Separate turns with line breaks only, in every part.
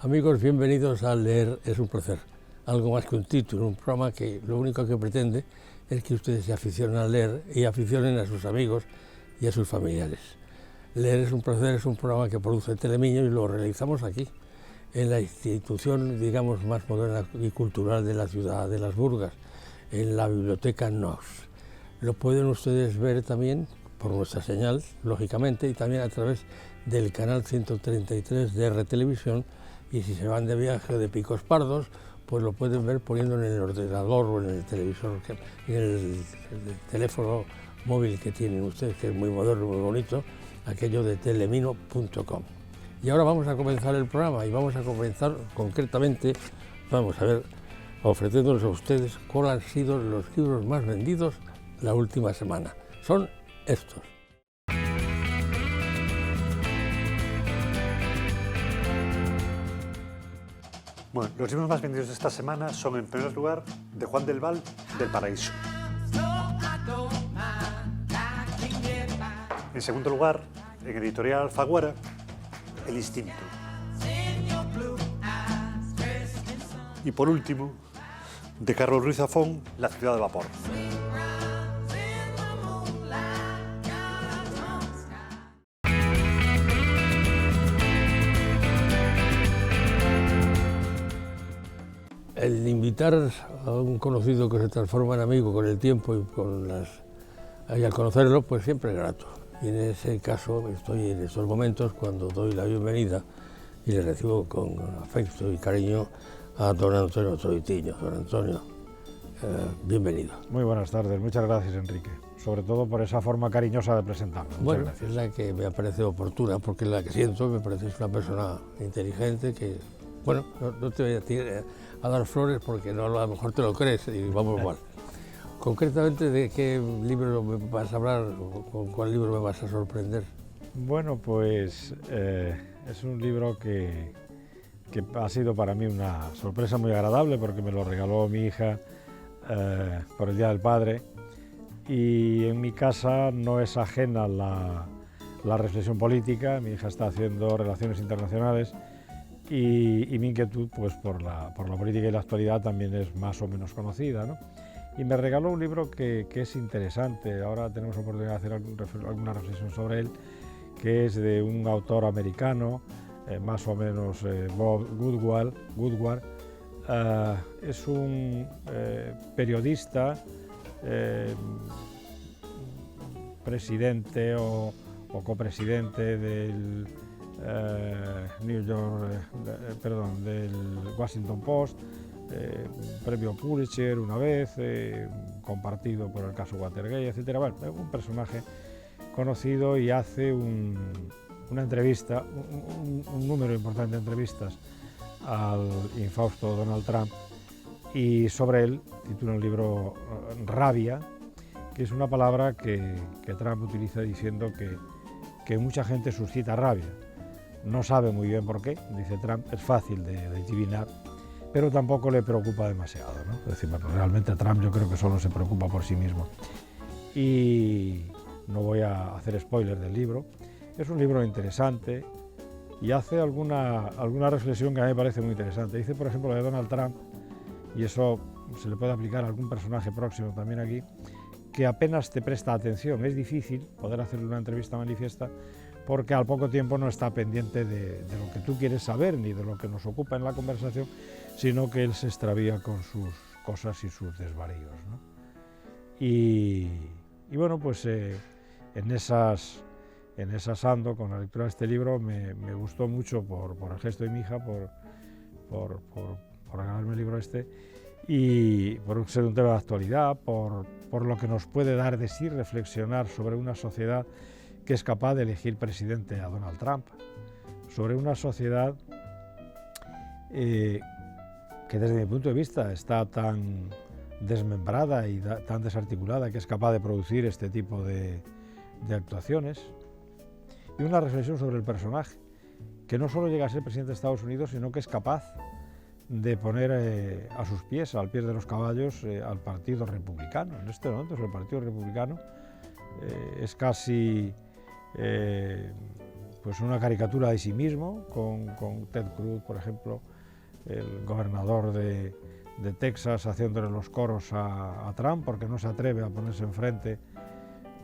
Amigos, bienvenidos a Leer es un placer. Algo más que un título, un programa que lo único que pretende es que ustedes se aficionen a leer y aficionen a sus amigos y a sus familiares. Leer es un placer es un programa que produce Telemiño y lo realizamos aquí, en la institución, digamos, más moderna y cultural de la ciudad de Las Burgas, en la Biblioteca Knox. Lo pueden ustedes ver también por nuestra señal, lógicamente, y también a través del canal 133 de RTelevisión, y si se van de viaje de Picos Pardos, pues lo pueden ver poniendo en el ordenador o en el televisor, en el teléfono móvil que tienen ustedes, que es muy moderno, muy bonito, aquello de telemino.com. Y ahora vamos a comenzar el programa y vamos a comenzar concretamente, vamos a ver, ofreciéndoles a ustedes cuáles han sido los libros más vendidos la última semana. Son estos.
Bueno, los libros más vendidos de esta semana son, en primer lugar, de Juan del Val, Del Paraíso. En segundo lugar, en editorial Alfaguara, El Instinto. Y por último, de Carlos Ruiz Zafón, La ciudad de vapor.
El invitar a un conocido que se transforma en amigo con el tiempo y al conocerlo, pues siempre es grato. Y en ese caso estoy en estos momentos cuando doy la bienvenida y le recibo con afecto y cariño a don Antonio Troitiño. Don Antonio, bienvenido.
Muy buenas tardes, muchas gracias, Enrique, sobre todo por esa forma cariñosa de presentarme.
Bueno, es la que me parece oportuna, porque es la que siento, me parece una persona inteligente que, bueno, no te voy a dar flores porque no, a lo mejor te lo crees y vamos mal. Concretamente, ¿de qué libro me vas a hablar o con cuál libro me vas a sorprender?
Bueno, pues es un libro que ha sido para mí una sorpresa muy agradable porque me lo regaló mi hija por el Día del Padre, y en mi casa no es ajena la reflexión política. Mi hija está haciendo relaciones internacionales y mi inquietud pues, por la política y la actualidad también es más o menos conocida, ¿no? Y me regaló un libro que es interesante. Ahora tenemos oportunidad de hacer alguna reflexión sobre él, que es de un autor americano, más o menos Bob Woodward. Es un periodista, presidente o copresidente del del Washington Post, premio Pulitzer una vez, compartido por el caso Watergate, etc. Bueno, un personaje conocido, y hace una entrevista, un número importante de entrevistas al infausto Donald Trump, y sobre él titula un libro Rabia, que es una palabra que Trump utiliza diciendo que mucha gente suscita rabia. No sabe muy bien por qué, dice Trump, es fácil de adivinar, pero tampoco le preocupa demasiado, ¿no? Es decir, bueno, realmente Trump yo creo que solo se preocupa por sí mismo. Y no voy a hacer spoiler del libro. Es un libro interesante y hace alguna reflexión que a mí me parece muy interesante. Dice, por ejemplo, de Donald Trump, y eso se le puede aplicar a algún personaje próximo también aquí, que apenas te presta atención. Es difícil poder hacerle una entrevista manifiesta porque al poco tiempo no está pendiente de lo que tú quieres saber ni de lo que nos ocupa en la conversación, sino que él se extravía con sus cosas y sus desvaríos, ¿no? Y bueno, pues en esas ando con la lectura de este libro. Me gustó mucho por el gesto de mi hija, por regalarme el libro este, y por ser un tema de actualidad, por lo que nos puede dar de sí reflexionar sobre una sociedad que es capaz de elegir presidente a Donald Trump, sobre una sociedad que desde mi punto de vista está tan desmembrada y tan desarticulada que es capaz de producir este tipo de actuaciones, y una reflexión sobre el personaje, que no solo llega a ser presidente de Estados Unidos, sino que es capaz de poner a sus pies, al pie de los caballos, al Partido Republicano. En este momento el Partido Republicano es casi pues una caricatura de sí mismo, con Ted Cruz, por ejemplo, el gobernador de Texas, haciéndole los coros a Trump, porque no se atreve a ponerse enfrente,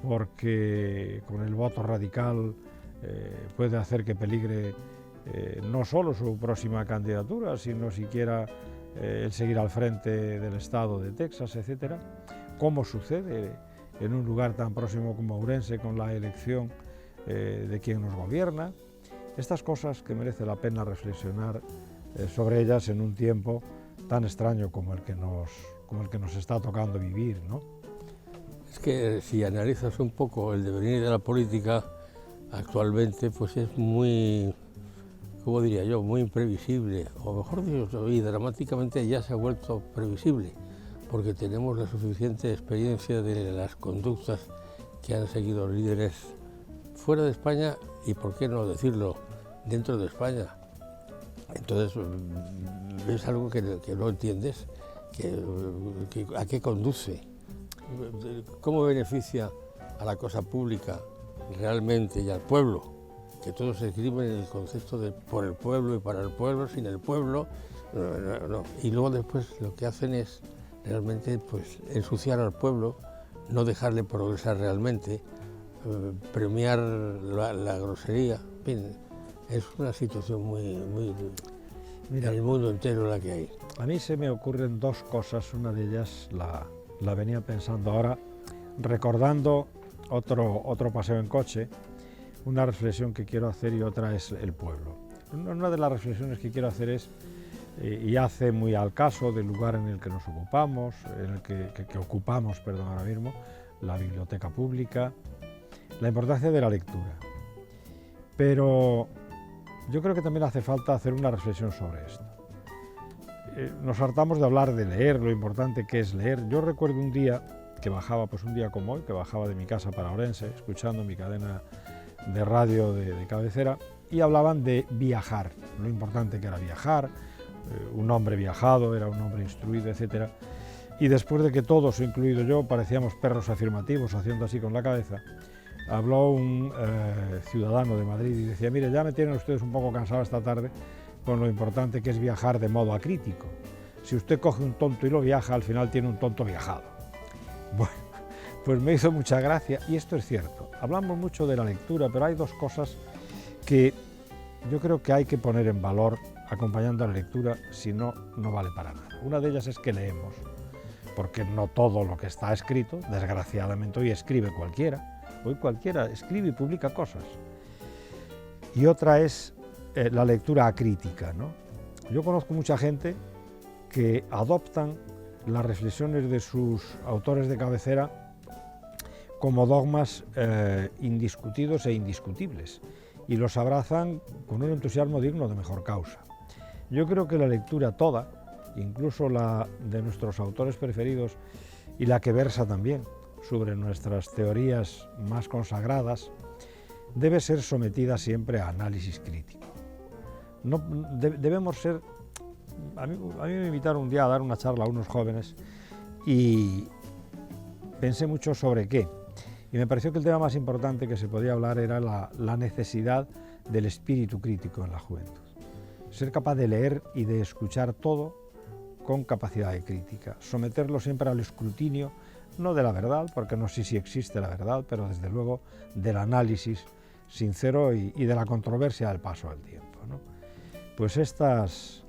porque con el voto radical puede hacer que peligre no solo su próxima candidatura, sino siquiera el seguir al frente del estado de Texas, etcétera. ¿Cómo sucede en un lugar tan próximo como Ourense con la elección de quien nos gobierna? Estas cosas que merece la pena reflexionar sobre ellas en un tiempo tan extraño como el que nos está tocando vivir, ¿no?
Es que si analizas un poco el devenir de la política actualmente, pues es muy, ¿cómo diría yo?, muy imprevisible, o mejor dicho, y dramáticamente ya se ha vuelto previsible, porque tenemos la suficiente experiencia de las conductas que han seguido líderes fuera de España y, por qué no decirlo, dentro de España. Entonces, es algo que no entiendes, a qué conduce, cómo beneficia a la cosa pública realmente y al pueblo, que todos se escriben en el concepto de por el pueblo y para el pueblo, sin el pueblo, no. Y luego después lo que hacen es realmente pues ensuciar al pueblo, no dejarle progresar realmente, premiar la grosería, en fin, es una situación muy
Mira,
en el mundo entero la que hay.
A mí se me ocurren dos cosas, una de ellas la venía pensando ahora, recordando otro paseo en coche, una reflexión que quiero hacer y otra es el pueblo. Una de las reflexiones que quiero hacer es, y hace muy al caso del lugar en el que nos ocupamos, en el que ocupamos, perdón, ahora mismo, la biblioteca pública, la importancia de la lectura. Pero yo creo que también hace falta hacer una reflexión sobre esto. Nos hartamos de hablar de leer, lo importante que es leer. Yo recuerdo un día que bajaba, pues un día como hoy, que bajaba de mi casa para Ourense, escuchando mi cadena de radio de cabecera, y hablaban de viajar, lo importante que era viajar, un hombre viajado, era un hombre instruido, etcétera. Y después de que todos, incluido yo, parecíamos perros afirmativos haciendo así con la cabeza, habló un ciudadano de Madrid y decía: mire, ya me tienen ustedes un poco cansado esta tarde con lo importante que es viajar de modo acrítico. Si usted coge un tonto y lo viaja, al final tiene un tonto viajado. Bueno, pues me hizo mucha gracia, y esto es cierto. Hablamos mucho de la lectura, pero hay dos cosas que yo creo que hay que poner en valor acompañando a la lectura, si no, no vale para nada. Una de ellas es que leemos, porque no todo lo que está escrito, desgraciadamente hoy escribe cualquiera, hoy cualquiera escribe y publica cosas. Y otra es la lectura acrítica, ¿no? Yo conozco mucha gente que adoptan las reflexiones de sus autores de cabecera como dogmas indiscutidos e indiscutibles, y los abrazan con un entusiasmo digno de mejor causa. Yo creo que la lectura toda, incluso la de nuestros autores preferidos y la que versa también sobre nuestras teorías más consagradas, debe ser sometida siempre a análisis crítico. No, debemos ser... A mí me invitaron un día a dar una charla a unos jóvenes y pensé mucho sobre qué. Y me pareció que el tema más importante que se podía hablar era la necesidad del espíritu crítico en la juventud. Ser capaz de leer y de escuchar todo con capacidad de crítica. Someterlo siempre al escrutinio, no de la verdad, porque no sé si existe la verdad, pero desde luego del análisis sincero y de la controversia del paso del tiempo, ¿no? Pues estas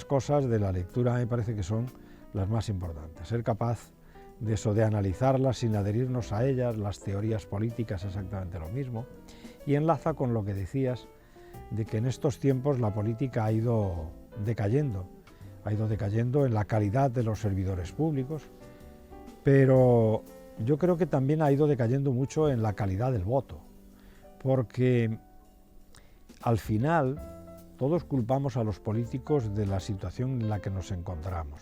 cosas de la lectura me parece que son las más importantes. Ser capaz de eso, de analizarlas sin adherirnos a ellas, las teorías políticas exactamente lo mismo, y enlaza con lo que decías de que en estos tiempos la política ha ido decayendo en la calidad de los servidores públicos, pero yo creo que también ha ido decayendo mucho en la calidad del voto, porque al final todos culpamos a los políticos de la situación en la que nos encontramos,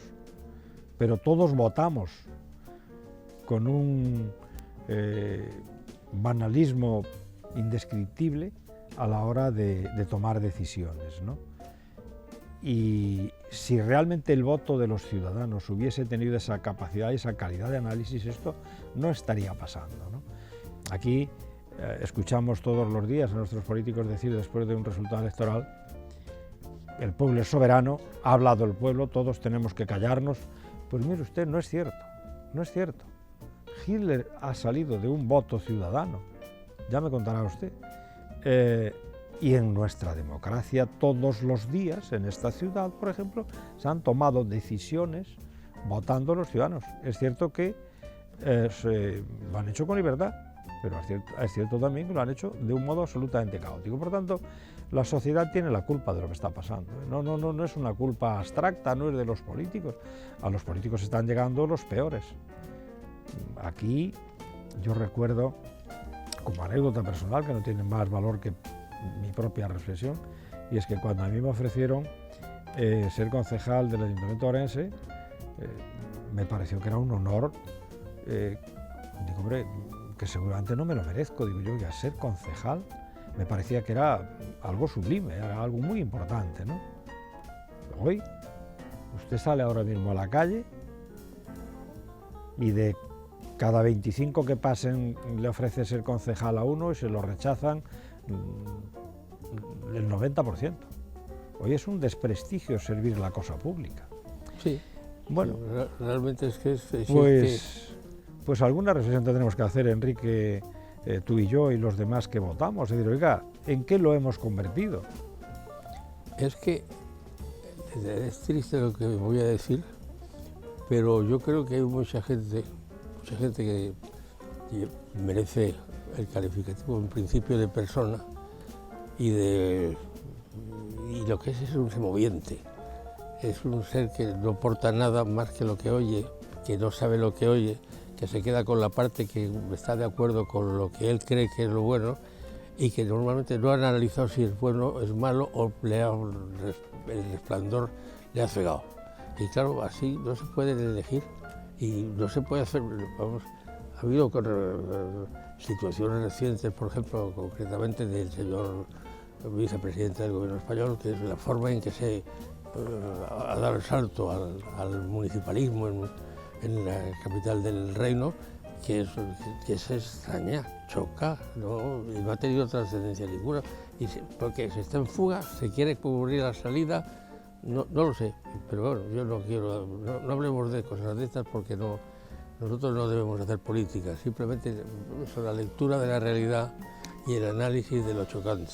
pero todos votamos con un banalismo indescriptible a la hora de tomar decisiones, ¿no? Y si realmente el voto de los ciudadanos hubiese tenido esa capacidad y esa calidad de análisis, esto no estaría pasando, ¿no? Aquí escuchamos todos los días a nuestros políticos decir después de un resultado electoral: el pueblo es soberano, ha hablado el pueblo, todos tenemos que callarnos. Pues mire usted, no es cierto, no es cierto. Hitler ha salido de un voto ciudadano, ya me contará usted. Y en nuestra democracia todos los días, en esta ciudad, por ejemplo, se han tomado decisiones votando los ciudadanos. Es cierto que lo han hecho con libertad, pero es cierto también que lo han hecho de un modo absolutamente caótico. Por tanto, la sociedad tiene la culpa de lo que está pasando. No es una culpa abstracta, no es de los políticos. A los políticos están llegando los peores. Aquí yo recuerdo, como anécdota personal, que no tiene más valor que mi propia reflexión, y es que cuando a mí me ofrecieron ser concejal del Ayuntamiento de Orense, me pareció que era un honor. Digo, hombre, que seguramente no me lo merezco. Digo yo, ya ser concejal me parecía que era algo sublime, era algo muy importante, ¿no? Hoy, usted sale ahora mismo a la calle y de cada 25 que pasen le ofrece ser concejal a uno y se lo rechazan el 90%. Hoy es un desprestigio servir la cosa pública.
Sí,
bueno,
realmente es que
pues alguna reflexión tendremos que hacer, Enrique, tú y yo y los demás que votamos. Es decir, oiga, ¿en qué lo hemos convertido?
es que es triste lo que voy a decir, pero yo creo que hay mucha gente que merece el calificativo en principio de persona y lo que es un semoviente. Es un ser que no aporta nada más que lo que oye, que no sabe lo que oye, que se queda con la parte que está de acuerdo con lo que él cree que es lo bueno y que normalmente no ha analizado si es bueno o es malo o el resplandor le ha cegado. Y claro, así no se puede elegir y no se puede hacer. Vamos, ha habido situaciones recientes, por ejemplo, concretamente del señor vicepresidente del gobierno español, que es la forma en que se ha dado el salto al municipalismo en la capital del reino, que se extraña, choca, ¿no? Y no ha tenido trascendencia ninguna, porque se está en fuga, se quiere cubrir la salida. No lo sé, pero bueno, yo no quiero, no hablemos de cosas de estas porque nosotros no debemos hacer política, simplemente la lectura de la realidad y el análisis de lo chocante.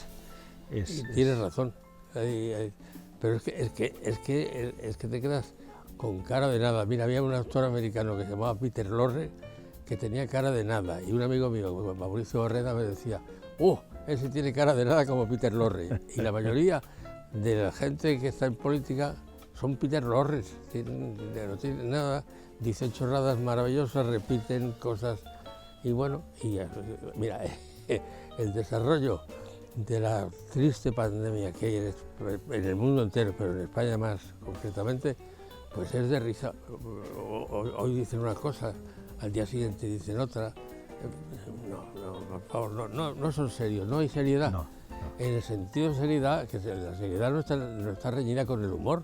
Tienes razón, pero es que te quedas con cara de nada. Mira, había un actor americano que se llamaba Peter Lorre, que tenía cara de nada, y un amigo mío, Mauricio Barreda, me decía, ese tiene cara de nada como Peter Lorre, y la mayoría de la gente que está en política son Peter Lorres, no tienen nada, dicen chorradas maravillosas, repiten cosas, y bueno, mira, el desarrollo de la triste pandemia que hay en el mundo entero, pero en España más concretamente, pues es de risa. Hoy dicen una cosa, al día siguiente dicen otra. Por favor, no son serios, no hay seriedad. No. En el sentido de seriedad, que la seriedad no está reñida con el humor,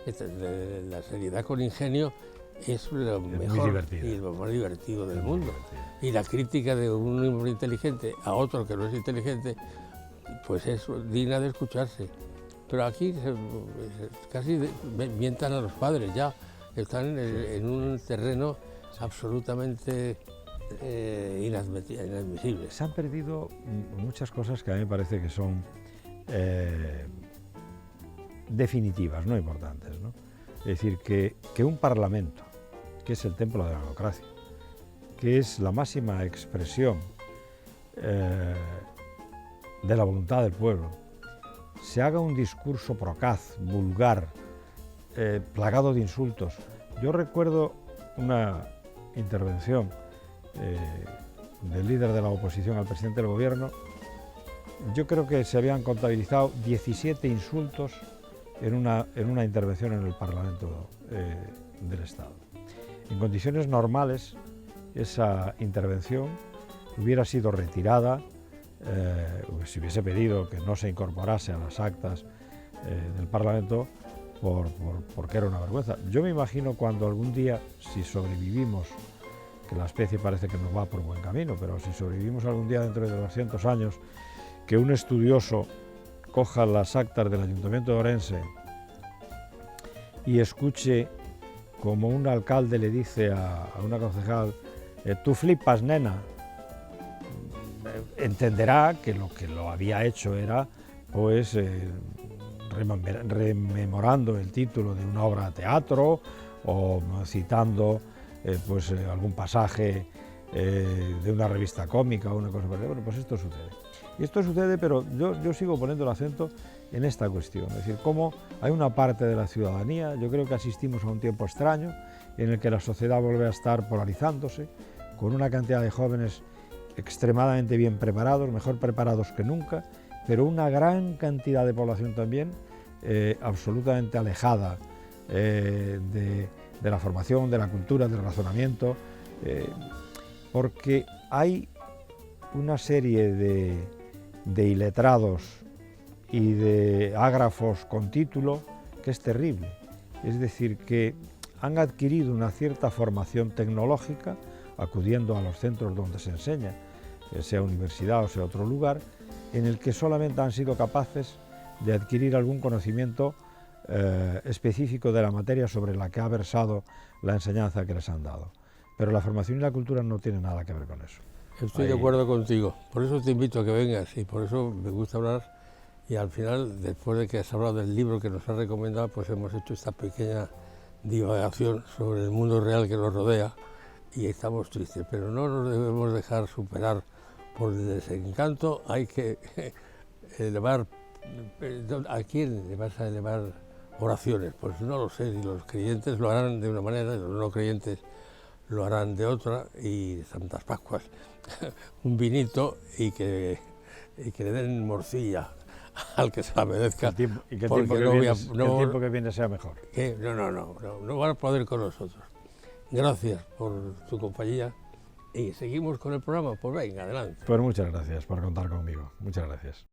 la seriedad con ingenio es lo mejor y lo más divertido del mundo. Y la crítica de un hombre inteligente a otro que no es inteligente, pues es digna de escucharse. Pero aquí casi mientan a los padres ya, están en un terreno absolutamente inadmisible.
Se han perdido muchas cosas que a mí me parece que son definitivas, no importantes, ¿no? Es decir, que un parlamento, que es el templo de la democracia, que es la máxima expresión de la voluntad del pueblo, se haga un discurso procaz, vulgar, plagado de insultos. Yo recuerdo una intervención del líder de la oposición al presidente del gobierno. Yo creo que se habían contabilizado 17 insultos en una intervención en el Parlamento del Estado. En condiciones normales, esa intervención hubiera sido retirada, se hubiese pedido que no se incorporase a las actas del Parlamento porque era una vergüenza. Yo me imagino cuando algún día, si sobrevivimos, que la especie parece que nos va por buen camino, pero si sobrevivimos algún día dentro de 200 años, que un estudioso coja las actas del Ayuntamiento de Orense y escuche como un alcalde le dice a una concejal, tú flipas, nena, entenderá que lo había hecho era, pues, rememorando el título de una obra de teatro o citando algún pasaje de una revista cómica o una cosa así. Bueno, pues esto sucede. Y esto sucede, pero yo sigo poniendo el acento en esta cuestión, es decir, cómo hay una parte de la ciudadanía, yo creo que asistimos a un tiempo extraño en el que la sociedad vuelve a estar polarizándose, con una cantidad de jóvenes extremadamente bien preparados, mejor preparados que nunca, pero una gran cantidad de población también absolutamente alejada de la formación, de la cultura, del razonamiento, porque hay una serie de iletrados y de ágrafos con título que es terrible. Es decir, que han adquirido una cierta formación tecnológica acudiendo a los centros donde se enseña, sea universidad o sea otro lugar, en el que solamente han sido capaces de adquirir algún conocimiento específico de la materia sobre la que ha versado la enseñanza que les han dado. Pero la formación y la cultura no tienen nada que ver con eso.
Estoy de acuerdo contigo, por eso te invito a que vengas y por eso me gusta hablar, y al final, después de que has hablado del libro que nos has recomendado, pues hemos hecho esta pequeña divagación sobre el mundo real que nos rodea y estamos tristes, pero no nos debemos dejar superar por el desencanto. Hay que elevar. ¿A quién le vas a elevar oraciones? Pues no lo sé, y los creyentes lo harán de una manera, y los no creyentes lo harán de otra, y Santas Pascuas, un vinito y que le den morcilla al que se la merezca.
Que el tiempo que viene sea mejor.
No van a poder con nosotros. Gracias por tu compañía y seguimos con el programa. Pues venga, adelante.
Pues muchas gracias por contar conmigo. Muchas gracias.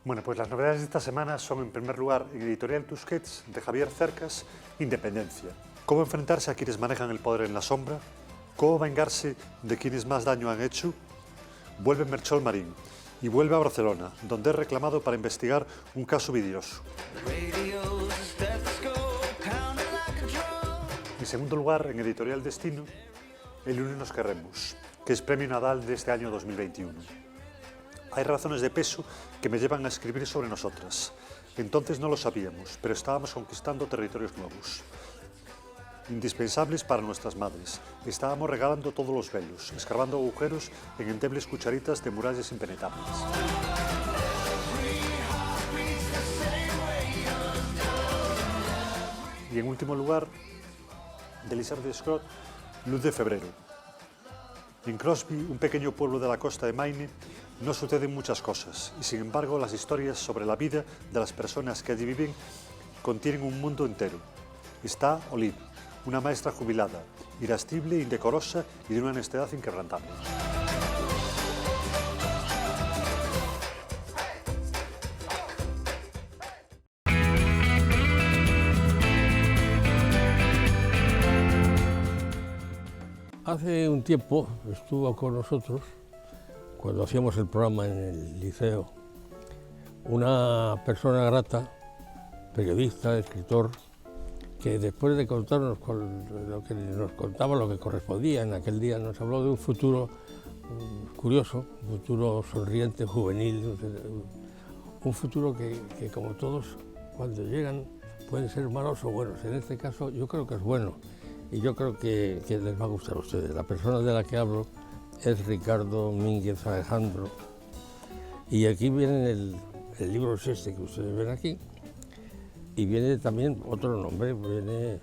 Bueno, pues las novedades de esta semana son, en primer lugar, en Editorial Tusquets, de Javier Cercas, Independencia. Cómo enfrentarse a quienes manejan el poder en la sombra, cómo vengarse de quienes más daño han hecho. Vuelve Melchor Marín y vuelve a Barcelona, donde es reclamado para investigar un caso vidrioso. En segundo lugar, en Editorial Destino, El lunes nos querremos, que es Premio Nadal de este año 2021. Hay razones de peso que me llevan a escribir sobre nosotras. Entonces no lo sabíamos, pero estábamos conquistando territorios nuevos, indispensables para nuestras madres. Estábamos regalando todos los velos, escarbando agujeros en endebles cucharitas de murallas impenetrables. Y en último lugar, de Elizabeth Scott, Luz de febrero. En Crosby, un pequeño pueblo de la costa de Maine, no suceden muchas cosas, y sin embargo las historias sobre la vida de las personas que allí viven contienen un mundo entero. Está Olive, una maestra jubilada, irascible, indecorosa y de una honestidad inquebrantable.
Hace un tiempo estuvo con nosotros, cuando hacíamos el programa en el liceo, una persona grata, periodista, escritor, que después de contarnos lo que nos contaba, lo que correspondía en aquel día, nos habló de un futuro curioso, un futuro sonriente, juvenil, un futuro que como todos, cuando llegan, pueden ser malos o buenos. En este caso yo creo que es bueno y yo creo que les va a gustar a ustedes. La persona de la que hablo es Ricardo Mínguez Alejandro, y aquí viene el libro es este que ustedes ven aquí. Y viene también otro nombre, viene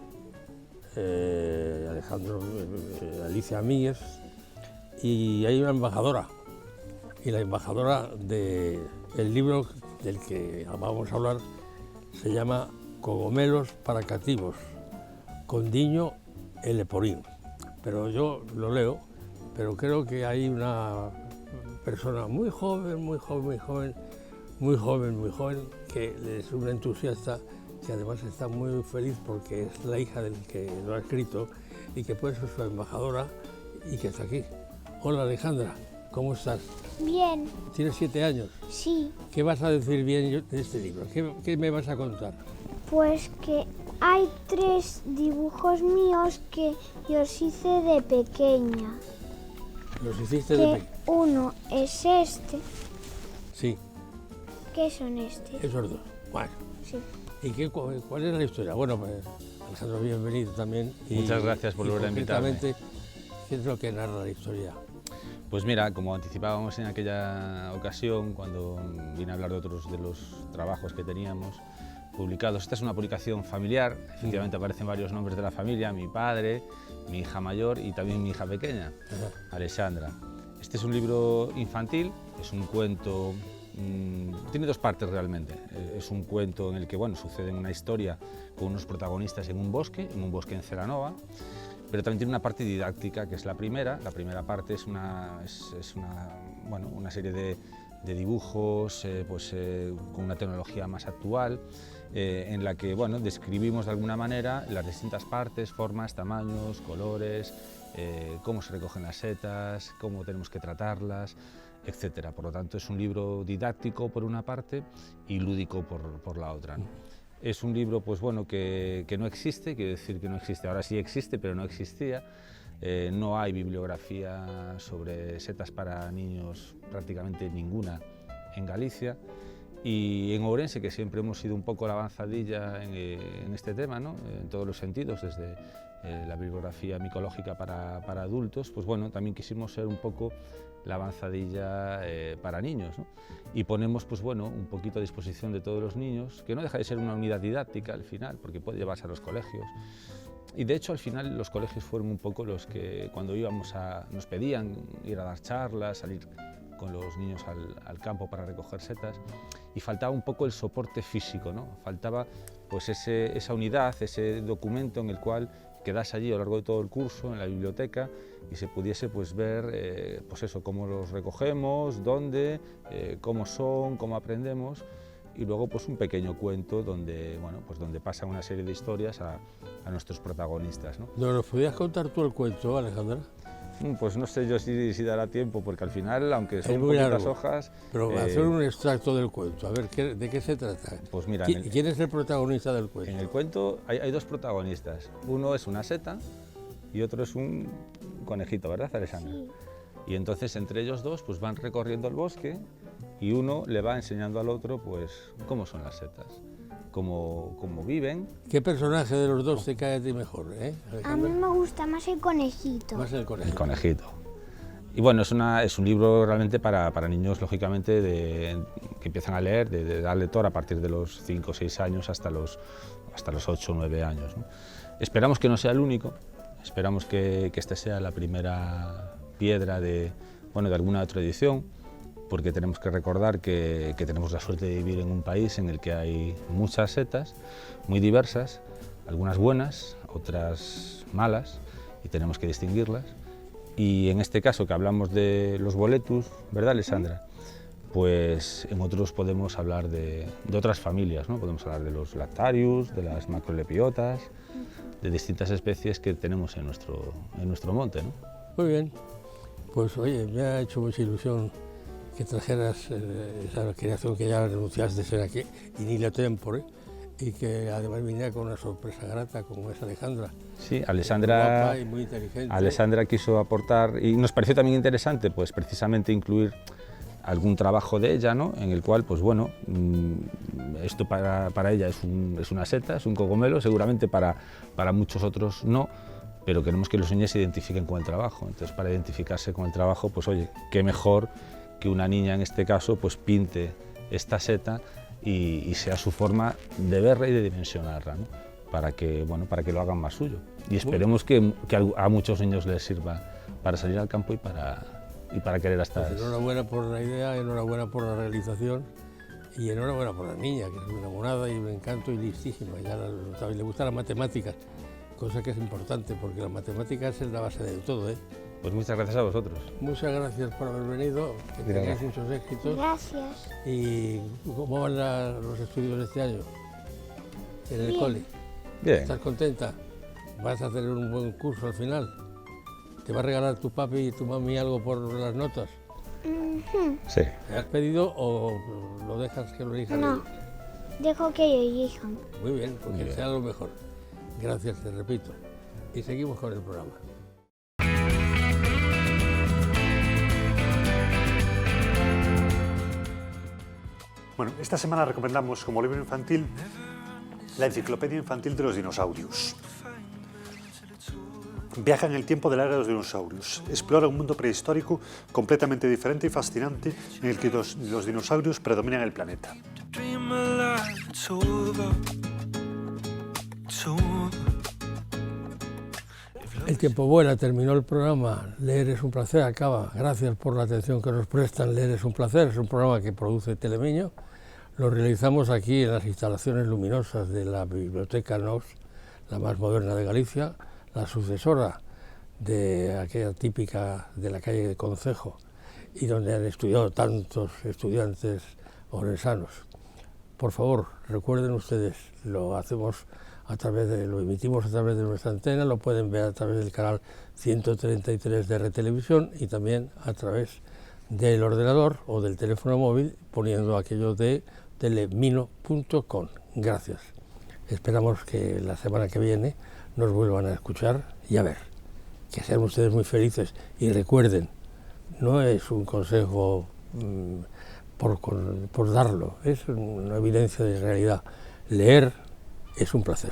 Alicia Míguez, y hay una embajadora. Y la embajadora del libro del que vamos a hablar se llama Cogomelos para cativos, con Diño e Leporín. Pero yo lo leo, pero creo que hay una persona muy joven, que es una entusiasta que además está muy feliz porque es la hija del que lo ha escrito y que puede ser su embajadora y que está aquí. Hola Alejandra, ¿cómo estás?
Bien,
¿Tienes 7 años?
sí.
¿Qué vas a decir bien de este libro? ¿Qué me vas a contar?
Pues que hay 3 dibujos míos que yo os hice de pequeña.
¿Los hiciste de
Que
pequeño?
uno es este.
Sí,
¿Qué son estos?
esos dos. Bueno,
Sí.
¿y cuál es la historia? Bueno, pues Alejandro, bienvenido también.
Muchas gracias por volver a invitarme.
Concretamente, ¿qué es lo que narra la historia?
Pues mira, como anticipábamos en aquella ocasión, cuando vine a hablar de otros de los trabajos que teníamos publicados, esta es una publicación familiar, efectivamente aparecen varios nombres de la familia, mi padre, mi hija mayor y también mi hija pequeña, Alexandra. Este es un libro infantil, es un cuento, tiene 2 partes realmente. Es un cuento en el que sucede una historia con unos protagonistas en un bosque en Celanova, pero también tiene una parte didáctica, que es la primera. La primera parte es una serie de dibujos con una tecnología más actual, en la que describimos de alguna manera las distintas partes, formas, tamaños, colores, cómo se recogen las setas, cómo tenemos que tratarlas, etc. Por lo tanto, es un libro didáctico por una parte y lúdico por la otra, ¿no? Es un libro que no existe, quiero decir que no existe, ahora sí existe, pero no existía. No hay bibliografía sobre setas para niños, prácticamente ninguna en Galicia. Y en Ourense, que siempre hemos sido un poco la avanzadilla en este tema, ¿no? En todos los sentidos, desde la bibliografía micológica para adultos, también quisimos ser un poco la avanzadilla para niños, ¿no? Y ponemos un poquito a disposición de todos los niños, que no deja de ser una unidad didáctica al final, porque puede llevarse a los colegios. Y de hecho al final los colegios fueron un poco los que cuando nos pedían ir a dar charlas, salir con los niños al campo para recoger setas, y faltaba un poco el soporte físico, ¿no? Faltaba esa unidad, ese documento en el cual quedase allí a lo largo de todo el curso en la biblioteca y se pudiese ver cómo los recogemos, dónde, cómo son, cómo aprendemos, y luego un pequeño cuento donde pasan una serie de historias a nuestros protagonistas, ¿no?
¿Nos podías contar tú el cuento, Alejandra?
Pues no sé yo si dará tiempo, porque al final, aunque son
muy
poquitas
largo,
hojas...
Pero hacer un extracto del cuento, a ver, ¿de qué se trata?
Pues mira...
¿Quién es el protagonista del cuento?
En el cuento hay 2 protagonistas. Uno es una seta y otro es un conejito, ¿verdad, Alexandra?
Sí.
Y entonces entre ellos 2 van recorriendo el bosque y uno le va enseñando al otro cómo son las setas, cómo viven.
¿Qué personaje de los 2 te cae a ti mejor,
A mí me gusta más el conejito.
Más el conejito.
El conejito. Y es un libro realmente para niños, lógicamente, que empiezan a leer, de edad lectora a partir de los 5 o 6 años hasta los 8 o 9 años, ¿no? Esperamos que no sea el único, esperamos que esta sea la primera piedra de alguna otra edición, porque tenemos que recordar que tenemos la suerte de vivir en un país en el que hay muchas setas, muy diversas, algunas buenas, otras malas, y tenemos que distinguirlas. Y en este caso que hablamos de los boletus, ¿verdad, Alexandra? Pues en otros podemos hablar de otras familias, ¿no? Podemos hablar de los lactarius, de las macrolepiotas, de distintas especies que tenemos en nuestro monte, ¿no?
Muy bien, pues oye, me ha hecho mucha ilusión que trajeras esa creación que ya anunciaste ser aquí, in illo tempore, y que además viniera con una sorpresa grata como es Alejandra.
Sí,
Muy guapa y muy inteligente.
Alexandra quiso aportar, y nos pareció también interesante, precisamente incluir algún trabajo de ella, ¿no? En el cual, esto para ella es una seta, es un cogomelo, seguramente para muchos otros no, pero queremos que los niños se identifiquen con el trabajo. Entonces, para identificarse con el trabajo, oye, qué mejor que una niña en este caso pinte esta seta y sea su forma de verla y de dimensionarla, ¿no? para que lo hagan más suyo. Y esperemos que a muchos niños les sirva para salir al campo y para querer estar.
Pues enhorabuena por la idea, enhorabuena por la realización y enhorabuena por la niña, que es una monada y un encanto y listísima. Ya le gustan las matemáticas, cosa que es importante porque las matemáticas es la base de todo, ¿eh?
Pues muchas gracias a vosotros.
Muchas gracias por haber venido, que tengáis muchos éxitos.
Gracias.
¿Y cómo van los estudios de este año? en el
Bien.
cole?
Bien.
¿Estás contenta? ¿Vas a hacer un buen curso al final? ¿Te va a regalar tu papi y tu mami algo por las notas?
Sí.
¿Te has pedido o lo dejas que lo elijan
No.
ellos?
Dejo que elijan.
Muy bien, porque
Muy bien.
sea lo mejor. Gracias, te repito. Y seguimos con el programa.
Bueno, esta semana recomendamos como libro infantil la Enciclopedia Infantil de los Dinosaurios. Viaja en el tiempo de la era de los dinosaurios. Explora un mundo prehistórico completamente diferente y fascinante en el que los dinosaurios predominan el planeta.
El tiempo vuela, terminó el programa. Leer es un placer, acaba. Gracias por la atención que nos prestan. Leer es un placer, es un programa que produce Telemiño. Lo realizamos aquí en las instalaciones luminosas de la Biblioteca Nos, la más moderna de Galicia, la sucesora de aquella típica de la calle de Concejo y donde han estudiado tantos estudiantes orensanos. Por favor, recuerden ustedes, lo hacemos lo emitimos a través de nuestra antena, lo pueden ver a través del canal 133 de Retelevisión y también a través del ordenador o del teléfono móvil poniendo aquello de telemino.com. Gracias. Esperamos que la semana que viene nos vuelvan a escuchar y a ver. Que sean ustedes muy felices y recuerden, no es un consejo por darlo, es una evidencia de realidad. Leer es un placer.